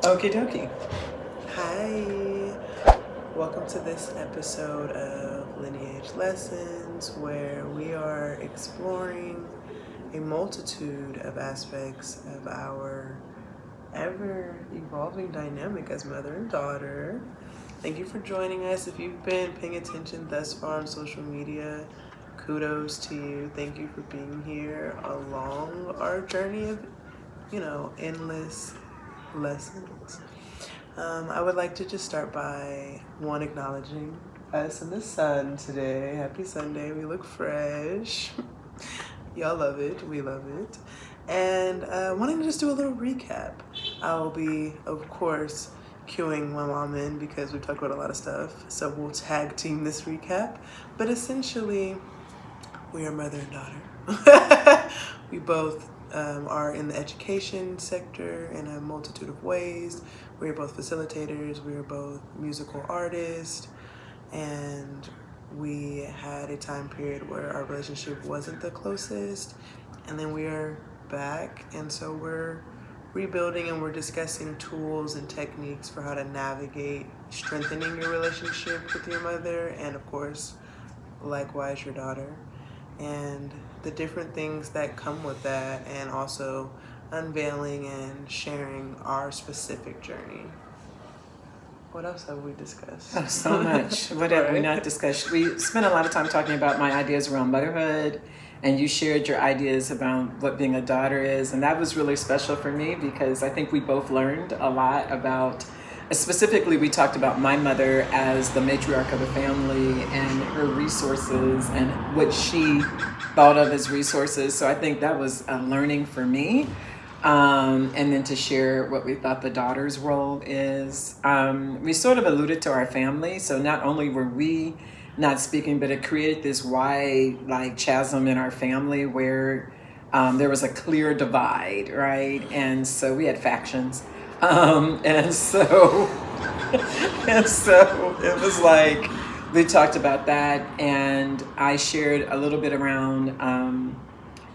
Okie dokie. Hi, welcome to this episode of Lineage Lessons, where we are exploring a multitude of aspects of our ever-evolving dynamic as mother and daughter. Thank you for joining us. If you've been paying attention thus far on social media, kudos to you. Thank you for being here along our journey of, endless lessons. I would like to just start by acknowledging us in the sun today. Happy Sunday. We look fresh. Y'all love it. We love it. And wanting to just do a little recap. I'll be, of course, cueing my mom in because we've talked about a lot of stuff. So we'll tag team this recap. But essentially, we are mother and daughter. We both are in the education sector in a multitude of ways. We are both facilitators. We are both musical artists. And we had a time period where our relationship wasn't the closest. And then we are back. And so we're rebuilding and we're discussing tools and techniques for how to navigate strengthening your relationship with your mother and, of course, likewise your daughter. And the different things that come with that, and also unveiling and sharing our specific journey. What else have we discussed? Oh, so much. What have we not discussed? We spent a lot of time talking about my ideas around motherhood, and you shared your ideas about what being a daughter is, and that was really special for me because I think we both learned a lot about. Specifically, we talked about my mother as the matriarch of the family and her resources and what she thought of as resources. So I think that was a learning for me. And then to share what we thought the daughter's role is. We sort of alluded to our family. So not only were we not speaking, but it created this wide chasm in our family where there was a clear divide, right? And so we had factions. And so it was like we talked about that, and I shared a little bit around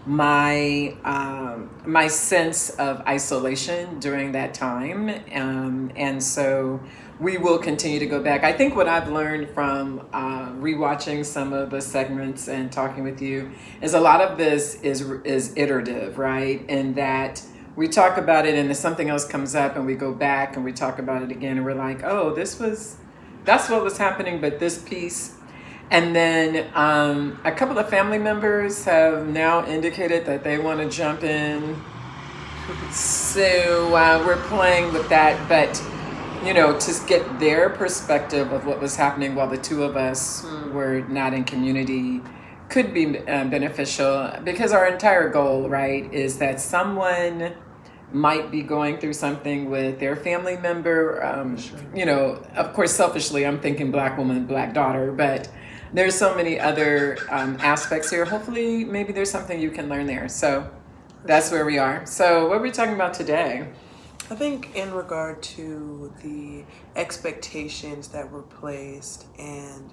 my sense of isolation during that time, and so we will continue to go back. I think what I've learned from rewatching some of the segments and talking with you is a lot of this is iterative, right? And that we talk about it and then something else comes up and we go back and we talk about it again and we're like, oh, that's what was happening, but this piece. And then a couple of family members have now indicated that they want to jump in. So we're playing with that, but to get their perspective of what was happening while the two of us were not in community could be beneficial, because our entire goal, right, is that someone might be going through something with their family member. Of course, selfishly, I'm thinking Black woman, Black daughter, but there's so many other aspects here. Hopefully, maybe there's something you can learn there. So that's where we are. So what are we talking about today? I think in regard to the expectations that were placed, and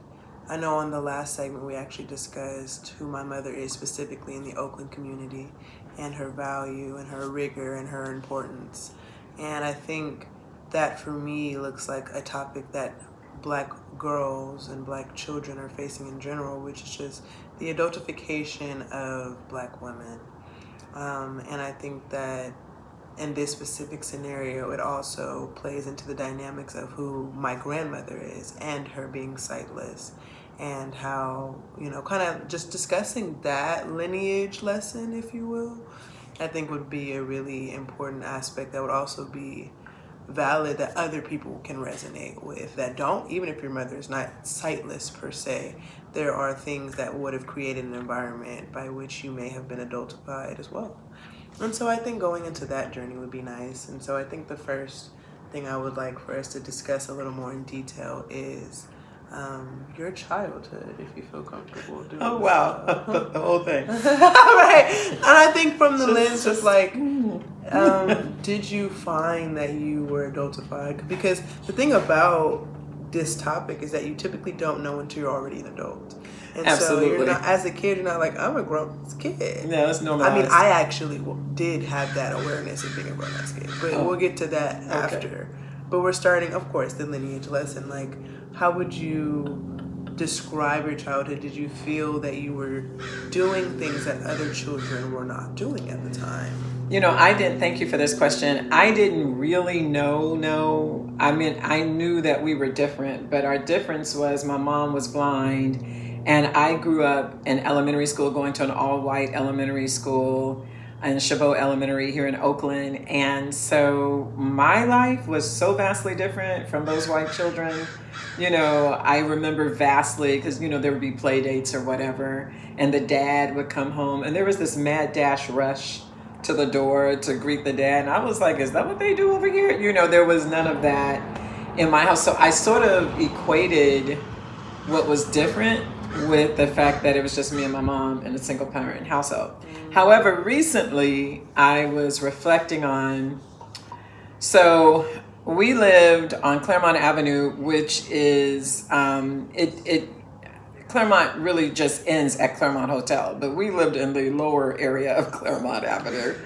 I know on the last segment we actually discussed who my mother is specifically in the Oakland community and her value and her rigor and her importance. And I think that for me looks like a topic that Black girls and Black children are facing in general, which is just the adultification of Black women. And I think that in this specific scenario, it also plays into the dynamics of who my grandmother is and her being sightless, and how, kind of just discussing that lineage lesson, if you will, I think would be a really important aspect that would also be valid, that other people can resonate with, that don't, even if your mother is not sightless per se, there are things that would have created an environment by which you may have been adultified as well. And so I think going into that journey would be nice. And so I think the first thing I would like for us to discuss a little more in detail is your childhood, if you feel comfortable doing. Oh wow, the whole thing. Right, and I think from the lens of did you find that you were adultified? Because the thing about this topic is that you typically don't know until you're already an adult. And Absolutely. so you're not, as a kid, you're not like, I'm a grown kid. Yeah, that's normalized. I mean, I actually did have that awareness of being a grown-ass kid, but we'll get to that after. But we're starting, of course, the lineage lesson. Like, how would you describe your childhood? Did you feel that you were doing things that other children were not doing at the time? Thank you for this question. I didn't really know. I mean, I knew that we were different, but our difference was my mom was blind, and I grew up in elementary school, going to an all-white elementary school in Chabot Elementary here in Oakland. And so my life was so vastly different from those white children. I remember vastly because, there would be play dates or whatever, and the dad would come home, and there was this mad dash rush to the door to greet the dad. And I was like, is that what they do over here? There was none of that in my house. So I sort of equated what was different with the fact that it was just me and my mom in a single parent household. However, recently I was reflecting on, so we lived on Claremont Avenue, which is, Claremont really just ends at Claremont Hotel, but we lived in the lower area of Claremont Avenue.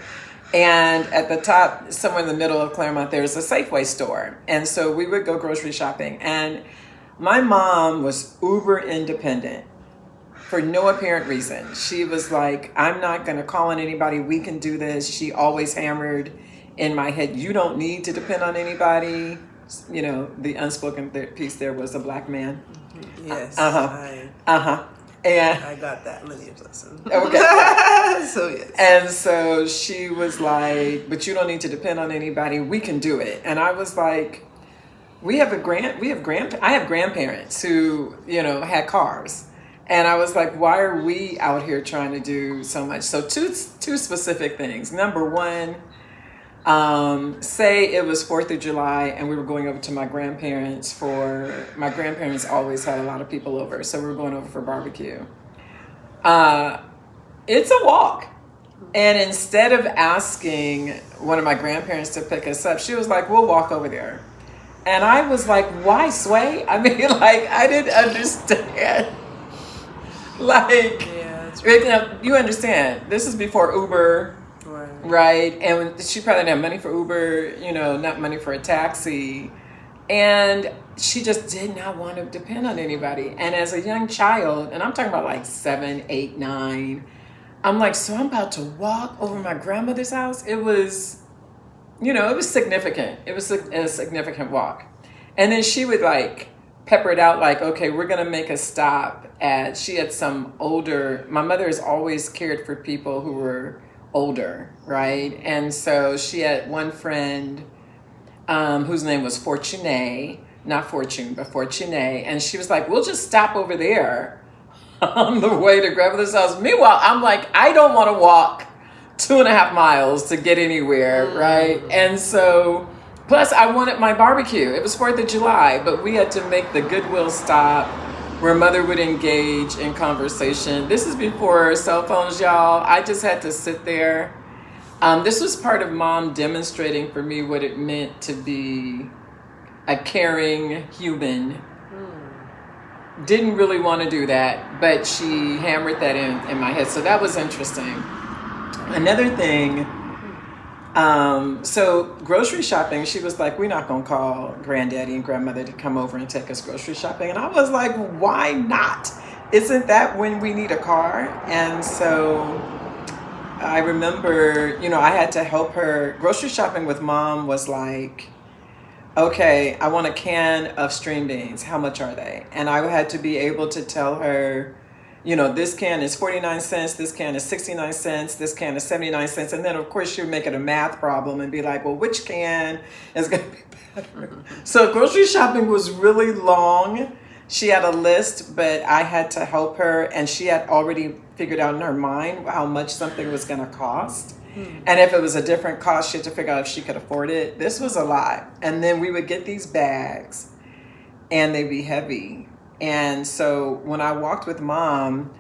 And at the top, somewhere in the middle of Claremont, there's a Safeway store. And so we would go grocery shopping. And my mom was uber independent for no apparent reason. She was like, I'm not going to call on anybody. We can do this. She always hammered in my head, you don't need to depend on anybody. The unspoken piece there was a black man. Yes. And I got that lineage lesson. Okay. So yes. And so she was like, but you don't need to depend on anybody. We can do it. And I was like, I have grandparents who, had cars. And I was like, why are we out here trying to do so much? So two specific things. Number one, say it was 4th of July and we were going over to my grandparents always had a lot of people over. So we were going over for barbecue. It's a walk. And instead of asking one of my grandparents to pick us up, she was like, we'll walk over there. And I was like, why, Sway? I mean, I didn't understand. You understand, this is before Uber. Right. And she probably didn't have money for Uber, not money for a taxi. And she just did not want to depend on anybody. And as a young child, and I'm talking about like 7, 8, 9, I'm like, so I'm about to walk over my grandmother's house. It was, it was significant. It was a significant walk. And then she would pepper it out okay, we're going to make a stop she had some older, my mother has always cared for people who were older, right? And so she had one friend whose name was Fortuné, not Fortune, but Fortuné. And she was like, we'll just stop over there on the way to grandmother's house. Meanwhile, I'm like, I don't want to walk 2.5 miles to get anywhere, right? And so, plus I wanted my barbecue. It was 4th of July, but we had to make the Goodwill stop where mother would engage in conversation. This is before cell phones, y'all. I just had to sit there. This was part of mom demonstrating for me what it meant to be a caring human. Didn't really want to do that, but she hammered that in my head. So that was interesting. Another thing, so grocery shopping, she was like, we're not going to call granddaddy and grandmother to come over and take us grocery shopping. And I was like, why not? Isn't that when we need a car? And so I remember, I had to help her. Grocery shopping with mom was like, okay, I want a can of string beans. How much are they? And I had to be able to tell her, this can is 49 cents, this can is 69 cents, this can is 79 cents. And then, of course, she would make it a math problem and be like, well, which can is going to be better? So grocery shopping was really long. She had a list, but I had to help her. And she had already figured out in her mind how much something was going to cost. And if it was a different cost, she had to figure out if she could afford it. This was a lot. And then we would get these bags and they'd be heavy. And so when I walked with mom,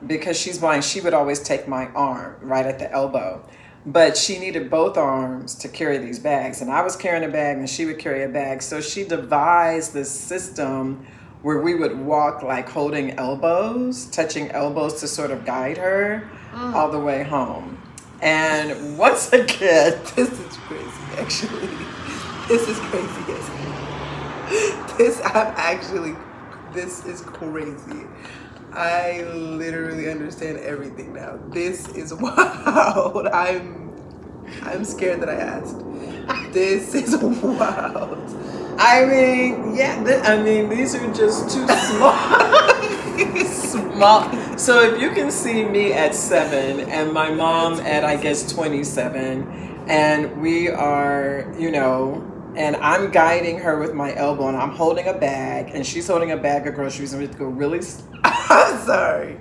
because she's blind, she would always take my arm right at the elbow. but she needed both arms to carry these bags. And I was carrying a bag and she would carry a bag. So she devised this system where we would walk like holding elbows, touching elbows to sort of guide her all the way home. And once again, this is crazy, actually. This is crazy, yes. This is crazy. I literally understand everything now. This is wild. I'm scared that I asked. This is wild. I mean, yeah, these are just too small. So if you can see me at 7 and my mom at, I guess, 27, and we are, and I'm guiding her with my elbow and I'm holding a bag and she's holding a bag of groceries and we have to go really... I'm sorry.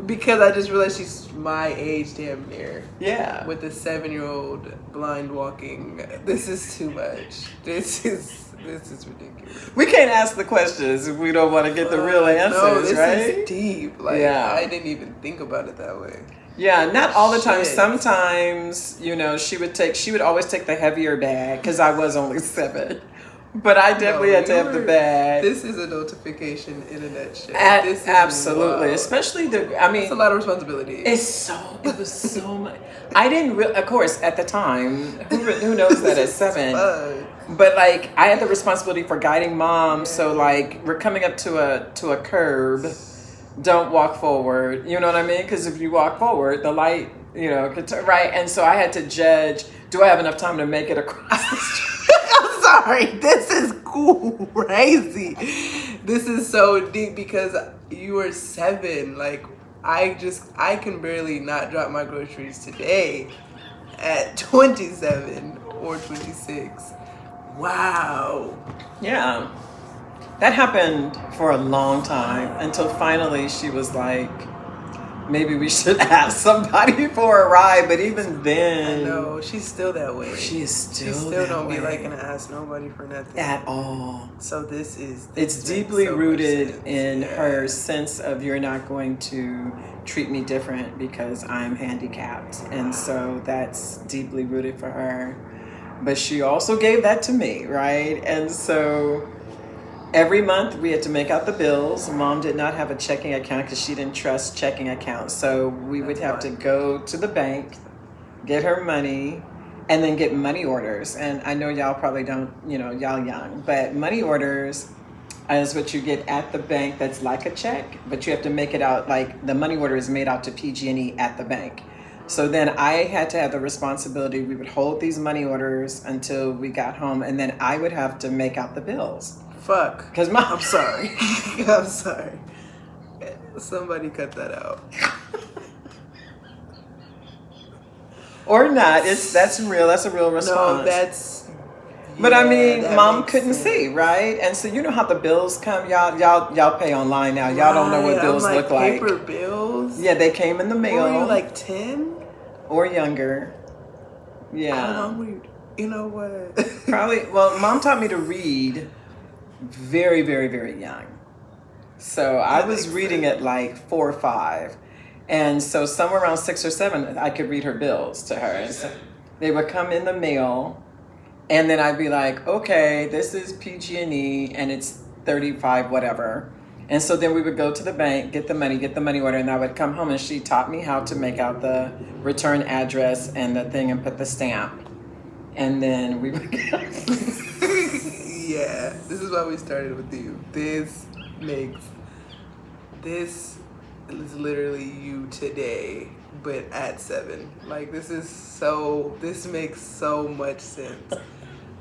Because I just realized she's my age damn near. Yeah. With a 7-year-old blind walking. This is too much. This is ridiculous. We can't ask the questions if we don't want to get the real answers, no, this right? is deep. Like, yeah. I didn't even think about it that way. Yeah, not all the time. Sometimes, she would always take the heavier bag because I was only 7. But I definitely had to have the bag. This is a notification in a nutshell. Absolutely. Especially it's a lot of responsibility. It was so much. I didn't of course, at the time, who knows that at 7? But like, I had the responsibility for guiding mom. Yeah. So like, we're coming up to a curb. Don't walk forward. You know what I mean? Because if you walk forward, the light, could turn right. And so I had to judge, do I have enough time to make it across the street? I'm sorry. This is crazy. This is so deep because you were 7. Like, I can barely not drop my groceries today at 27 or 26. Wow. Yeah. That happened for a long time until finally she was like, maybe we should ask somebody for a ride. But even then... I know. She's still that way. She still don't be liking to ask nobody for nothing. At all. So it's deeply rooted in her sense of you're not going to treat me different because I'm handicapped. And so that's deeply rooted for her. But she also gave that to me, right? And so... every month we had to make out the bills. Mom did not have a checking account because she didn't trust checking accounts. So we would have to go to the bank, get her money, and then get money orders. And I know y'all probably don't, y'all young, but money orders is what you get at the bank that's like a check, but you have to make it out like the money order is made out to PG&E at the bank. So then I had to have the responsibility. We would hold these money orders until we got home, and then I would have to make out the bills. Fuck. Because I'm sorry. I'm sorry. Somebody cut that out. Or not. That's real. That's a real response. No, that's... But I mean, mom couldn't see, right? And so you know how the bills come. Y'all pay online now. Y'all don't know what bills look like. Paper bills? Yeah, they came in the mail. Were you like 10? Or younger. Yeah. How long were you? You know what? Probably. Well, mom taught me to read very, very, very young. So I was reading at like 4 or 5. And so somewhere around 6 or 7, I could read her bills to her. And so they would come in the mail. And then I'd be like, okay, this is PG&E and it's 35, whatever. And so then we would go to the bank, get the money order, and I would come home and she taught me how to make out the return address and the thing and put the stamp. And then we would go. Yeah, this is why we started with you. This is literally you today, but at 7. Like, this makes so much sense.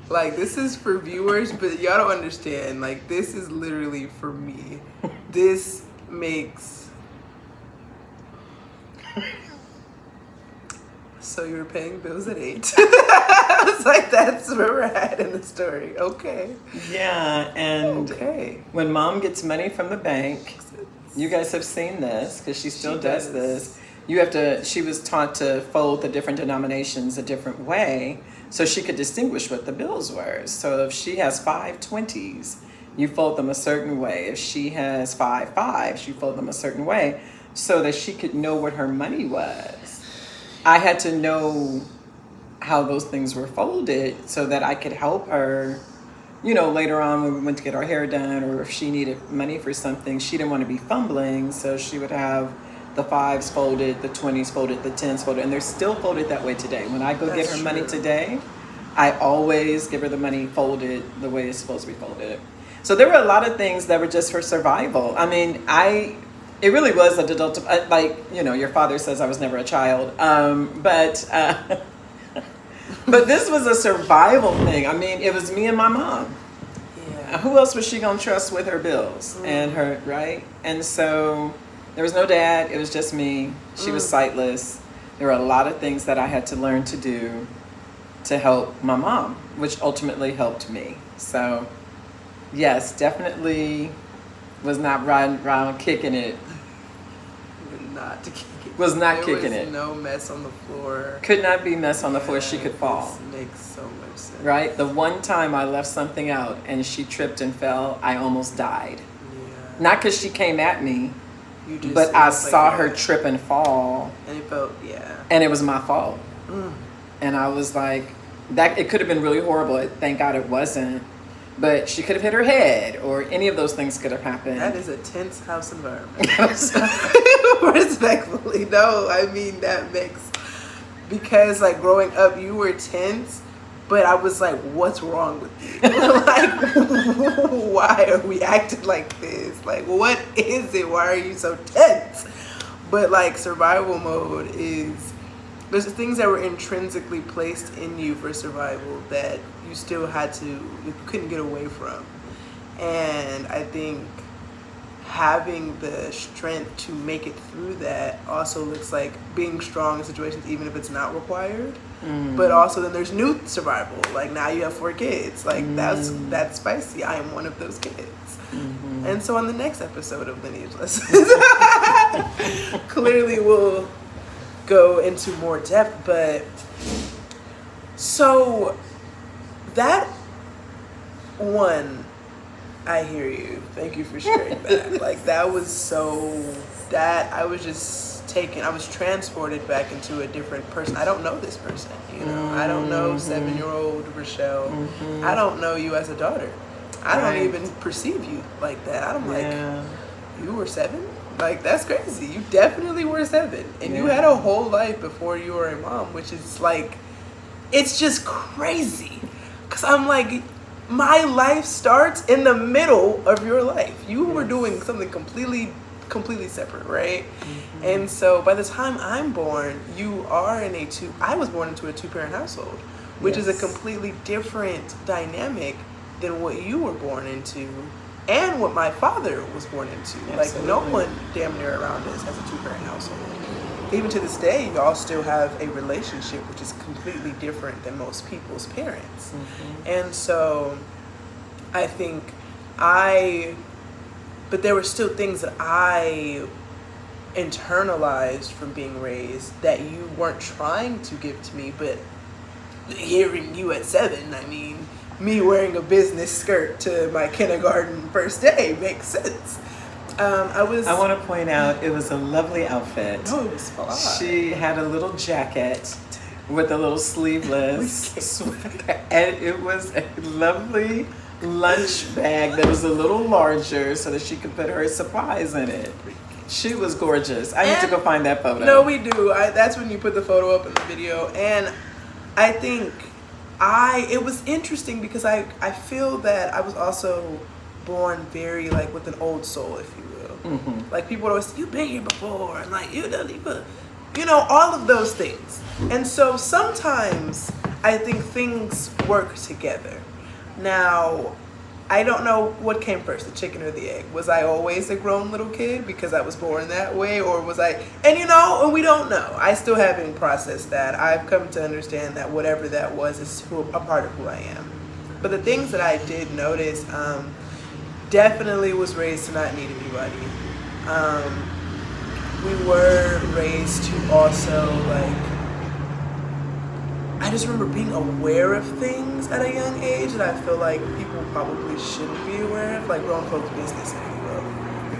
Like, this is for viewers, but y'all don't understand. Like, this is literally for me. This makes... So you were paying bills at 8. I was like, that's where we're at in the story. Okay. Yeah, and okay. When mom gets money from the bank, you guys have seen this, because she still does this. She was taught to fold the different denominations a different way so she could distinguish what the bills were. So if she has 5 20s, you fold them a certain way. If she has 5 5s, you fold them a certain way so that she could know what her money was. I had to know how those things were folded so that I could help her. Later on when we went to get our hair done, or if she needed money for something, she didn't want to be fumbling, so she would have the 5s folded, the 20s folded, the 10s folded, and they're still folded that way today. When I go get her money today, I always give her the money folded the way it's supposed to be folded. So there were a lot of things that were just for survival. I mean, it really was an adult, your father says I was never a child, but this was a survival thing. I mean, it was me and my mom. Yeah. Who else was she gonna trust with her bills and her, right? And so there was no dad. It was just me. She was sightless. There were a lot of things that I had to learn to do to help my mom, which ultimately helped me. So, yes, definitely was not riding around kicking it. Was not kicking it. No mess on the floor. Could not be mess on the floor. She could fall. This makes so much sense. Right? The one time I left something out and she tripped and fell, I almost died. Yeah. Not because she came at me, but I saw her trip and fall. And it felt, and it was my fault. And I was like, it could have been really horrible. Thank God it wasn't. But she could have hit her head, or any of those things could have happened. That is a tense house environment. Respectfully, no. I mean, that makes... Because, like, growing up, you were tense, but I was like, what's wrong with you? Like, why are we acting like this? Like, what is it? Why are you so tense? But, like, survival mode is... There's things that were intrinsically placed in you for survival that you still had to, you couldn't get away from. And I think having the strength to make it through that also looks like being strong in situations even if it's not required. But also then there's new survival. Like now you have 4 kids. Like that's spicy. I am one of those kids. And so on the next episode of Lineage Lessons, clearly we'll go into more depth, but so that one, I hear you. Thank you for sharing that. Like that was I was just taken, I was transported back into a different person. I don't know this person, I don't know 7-year-old Rachelle. I don't know you as a daughter. I don't even perceive you like that. I'm like, you were 7? Like, that's crazy. You definitely were 7. And you had a whole life before you were a mom, which is like, it's just crazy. Because I'm like, my life starts in the middle of your life. You were doing something completely separate, right? And so by the time I'm born, you are I was born into a 2-parent household, which is a completely different dynamic than what you were born into. And what my father was born into. Like, no one damn near around us has a 2-parent household. Even to this day, y'all still have a relationship which is completely different than most people's parents. And so, I think but there were still things that I internalized from being raised that you weren't trying to give to me, but hearing you at 7, I mean, me wearing a business skirt to my kindergarten first day makes sense. I want to point out it was a lovely outfit. Oh, it was fun. She had a little jacket with a little sleeveless sweater, and it was a lovely lunch bag that was a little larger so that she could put her supplies in it. She was gorgeous. I need to go find that photo. No, we do. That's when you put the photo up in the video, and I think it was interesting because I feel that I was also born very like with an old soul, if you will. Like people would always say, you've been here before, and like all of those things. And so sometimes I think things work together. Now, I don't know what came first, the chicken or the egg. Was I always a grown little kid because I was born that way, or was I? And we don't know. I still haven't processed that. I've come to understand that whatever that was is a part of who I am. But the things that I did notice, definitely was raised to not need anybody. We were raised to also I just remember being aware of things at a young age that I feel like people probably shouldn't be aware of, like grown folks' business, if you will.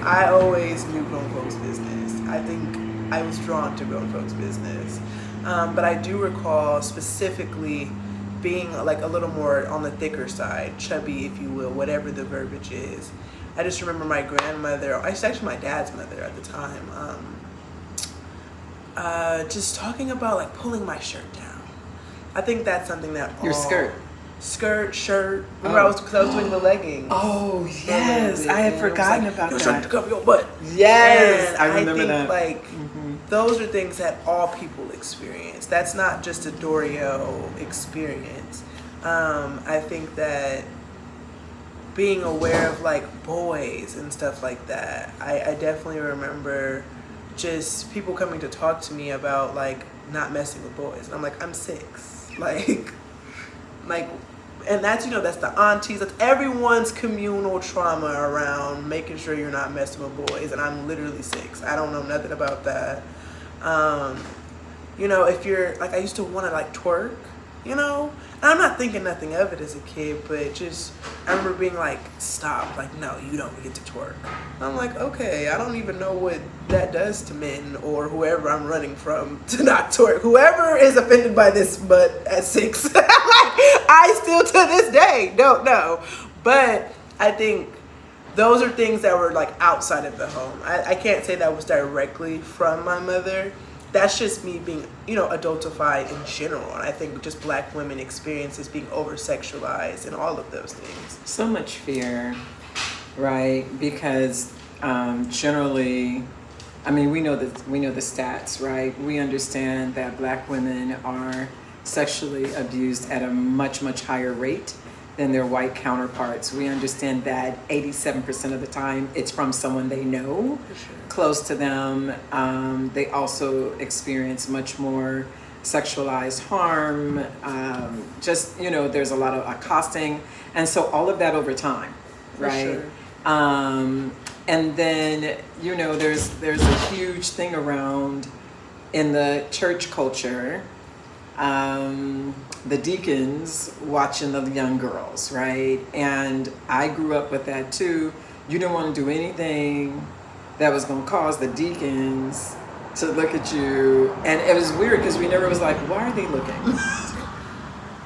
I always knew grown folks' business. I think I was drawn to grown folks' business. But I do recall specifically being like a little more on the thicker side, chubby, if you will, whatever the verbiage is. I just remember my grandmother, actually my dad's mother at the time, just talking about like pulling my shirt down. I think that's something that Your skirt. Shirt. Remember, because I was doing the leggings. Oh yes, I had forgotten about Your that. shirt to cover your butt. Yes, And I remember that. Like those are things that all people experience. That's not just a Dorielle experience. I think that being aware of like boys and stuff like that, I definitely remember just people coming to talk to me about like not messing with boys. And I'm like, I'm 6. Like, and that's, that's the aunties, that's everyone's communal trauma around making sure you're not messing with boys. And I'm literally 6. I don't know nothing about that. If you're like, I used to want to like twerk, and I'm not thinking nothing of it as a kid, but just, I remember being like, stop, like, no, you don't get to twerk. I'm like, okay, I don't even know what that does to men or whoever I'm running from to not twerk. Whoever is offended by this, but at 6, like, I still to this day don't know. But I think those are things that were like outside of the home. I can't say that was directly from my mother. That's just me being, adultified in general. And I think just Black women experiences being over-sexualized and all of those things. So much fear, right? Because generally, I mean, we know the stats, right? We understand that Black women are sexually abused at a much, much higher rate than their white counterparts. We understand that 87% of the time it's from someone they know, close to them. They also experience much more sexualized harm. There's a lot of accosting. And so all of that over time, right? And then, there's a huge thing around in the church culture, the deacons watching the young girls, right? And I grew up with that too. You didn't want to do anything that was going to cause the deacons to look at you. And it was weird because we never was like, why are they looking?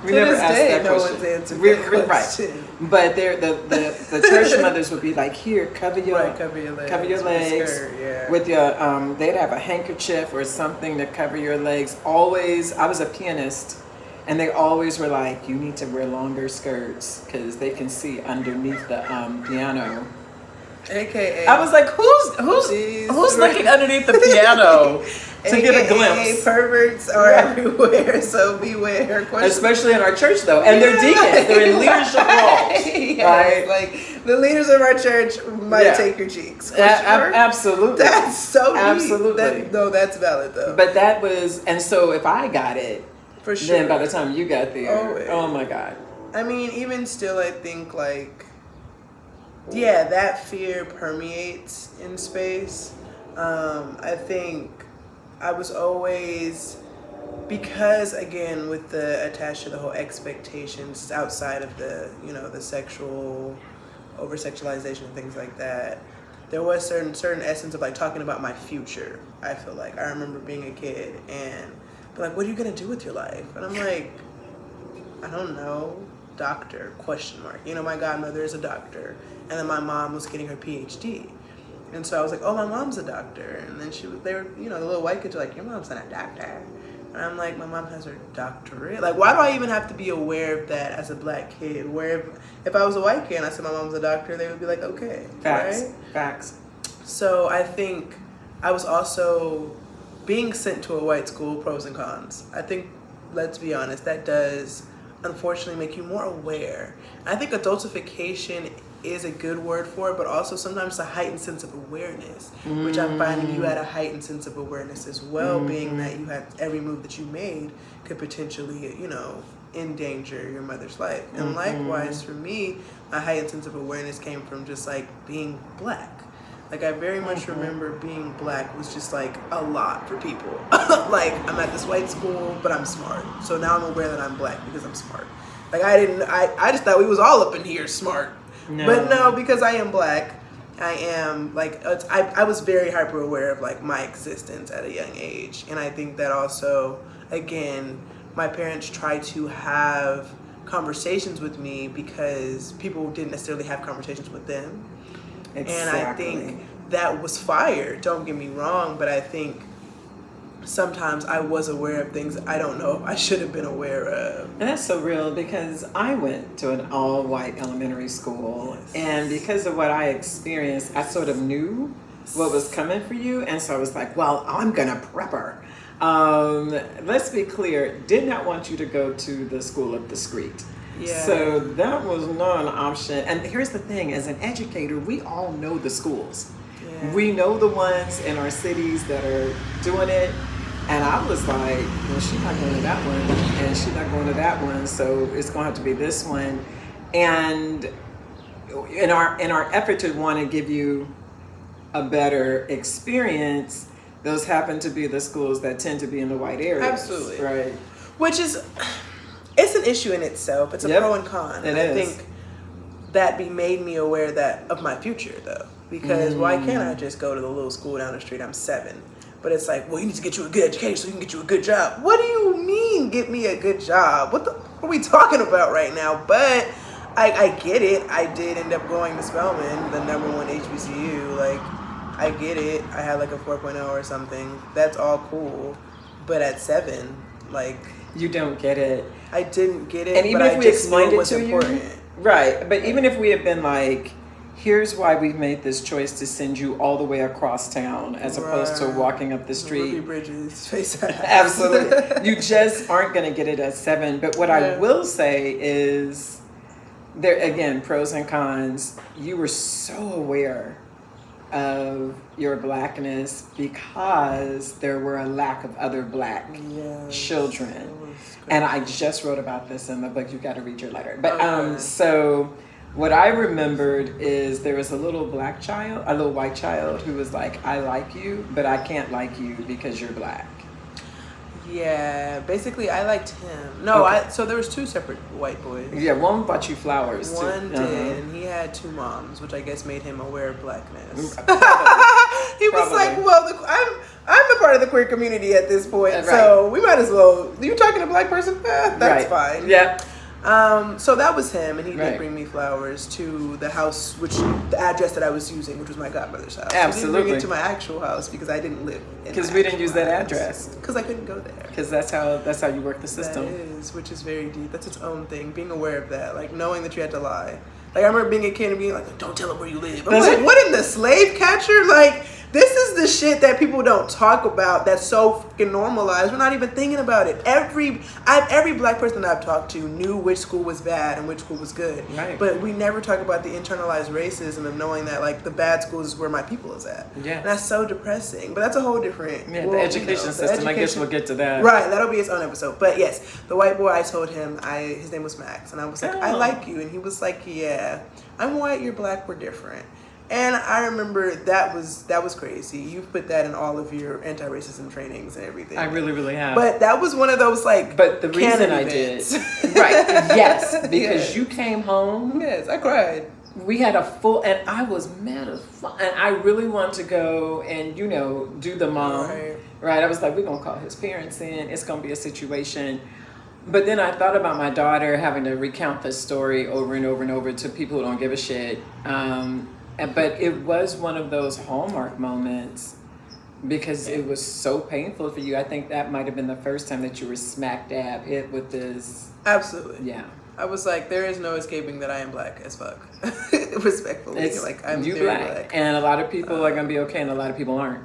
We never asked that no question. One's answered that question. Right. But the church mothers would be like, here, cover your legs. Skirt, yeah. With your, they'd have a handkerchief or something to cover your legs. Always, I was a pianist, and they always were like, you need to wear longer skirts because they can see underneath the piano. AKA, I was like, who's looking underneath the piano to get a glimpse? Perverts are everywhere, so beware. Especially in our church, though, and they're deacons. They're in leadership roles, right? Like the leaders of our church might take your cheeks. Absolutely, that's so absolutely. That's valid though. But that was, and so if I got it, for sure. Then by the time you got there, oh my God. I mean, even still, I think like. Yeah, that fear permeates in space. I think I was always, because again, with the attached to the whole expectations outside of the, the sexual over-sexualization and things like that, there was certain essence of like talking about my future. I feel like I remember being a kid and be like, what are you gonna do with your life? And I'm like, I don't know. Doctor, ? My godmother is a doctor. And then my mom was getting her PhD. And so I was like, oh, my mom's a doctor. And then they were, the little white kids were like, your mom's not a doctor. And I'm like, my mom has her doctorate. Like, why do I even have to be aware of that as a Black kid? Where if I was a white kid and I said my mom's a doctor, they would be like, okay. Facts. Right? Facts. So I think I was also being sent to a white school, pros and cons. I think, let's be honest, that does unfortunately make you more aware. I think adultification is a good word for it, but also sometimes a heightened sense of awareness, which I'm finding you had a heightened sense of awareness as well, being that you had every move that you made could potentially, endanger your mother's life. And likewise for me, a heightened sense of awareness came from just like being Black. Like I very much remember being Black was just like a lot for people. Like I'm at this white school, but I'm smart. So now I'm aware that I'm Black because I'm smart. Like I just thought we was all up in here smart. No. But no, because I am Black, I am like, I was very hyper aware of like my existence at a young age. And I think that also, again, my parents tried to have conversations with me because people didn't necessarily have conversations with them. Exactly. And I think that was fire. Don't get me wrong, but I think sometimes I was aware of things I don't know if I should have been aware of. And that's so real because I went to an all-white elementary school, and because of what I experienced, I sort of knew what was coming for you, and so I was like, well, I'm gonna prep her. Let's be clear, did not want you to go to the school of discreet. Yeah. So that was not an option. And here's the thing, as an educator, we all know the schools. Yeah. We know the ones in our cities that are doing it. And I was like, well, she's not going to that one, and she's not going to that one, so it's going to have to be this one. And in our effort to want to give you a better experience, those happen to be the schools that tend to be in the white areas. Absolutely. Right. Which is, it's an issue in itself. It's a pro and con. It I is. think that made me aware that of my future, though. Because why can't I just go to the little school down the street? I'm 7. But it's like, well, you need to get you a good education so you can get you a good job. What do you mean, get me a good job? What are we talking about right now? But I get it. I did end up going to Spelman, the #1 HBCU. Like, I get it. I had like a 4.0 or something. That's all cool. But at 7, like... You don't get it. I didn't get it, and even but if I we just knew explained it it was to important. you, right? But even if we had been like, here's why we've made this choice to send you all the way across town as opposed to walking up the street. Ruby Bridges, face ass. Absolutely. You just aren't going to get it at 7. But what I will say is, there again, pros and cons. You were so aware of your blackness because there were a lack of other black children. And I just wrote about this in the book. You've got to read your letter. But so what I remembered is there was a little black child, a little white child who was like, I like you, but I can't like you because you're black. Yeah, basically I liked him. No, Okay. so there was 2 separate white boys. Yeah, one bought you flowers too. One did, and he had 2 moms, which I guess made him aware of blackness. Probably. He was like, well, I'm a part of the queer community at this point, Right. so we might as well. You talking to a black person? That's fine. Yeah. So that was him, and he Right. did bring me flowers to the house, the address that I was using, which was my godmother's house. Absolutely. He didn't bring it to my actual house because I didn't live in Because my we didn't actual use that house. address. Because I couldn't go there. Because that's how you work the system. That is, which is very deep. That's its own thing. Being aware of that, like knowing that you had to lie. Like I remember being a kid and being like, "Don't tell them where you live." I'm like, "What in the slave catcher?" Like this is the shit that people don't talk about. That's so fucking normalized. We're not even thinking about it. Every black person that I've talked to knew which school was bad and which school was good. Right. But we never talk about the internalized racism of knowing that like the bad schools is where my people is at. Yeah. And that's so depressing. But that's a whole different. Yeah, world, the education The system. I guess we'll get to that. Right, that'll be its own episode. But yes, the white boy, I told him, his name was Max, and I was like, I like you, and he was like, yeah, I'm white, you're black, we're different. And I remember that was crazy. You've put that in all of your anti-racism trainings and everything. I really, really have. But that was one of those like. But the reason I did, right? Yes, because you came home. Yes, I cried. We had a full, and I was mad as fuck, and I really wanted to go and do the mom. Right. I was like, we're gonna call his parents in. It's gonna be a situation. But then I thought about my daughter having to recount this story over and over and over to people who don't give a shit. But it was one of those hallmark moments because it was so painful for you. I think that might have been the first time that you were smack dab hit with this. Absolutely. Yeah. I was like, there is no escaping that I am black as fuck. Respectfully. It's like I'm you very black. And a lot of people are gonna be okay and a lot of people aren't.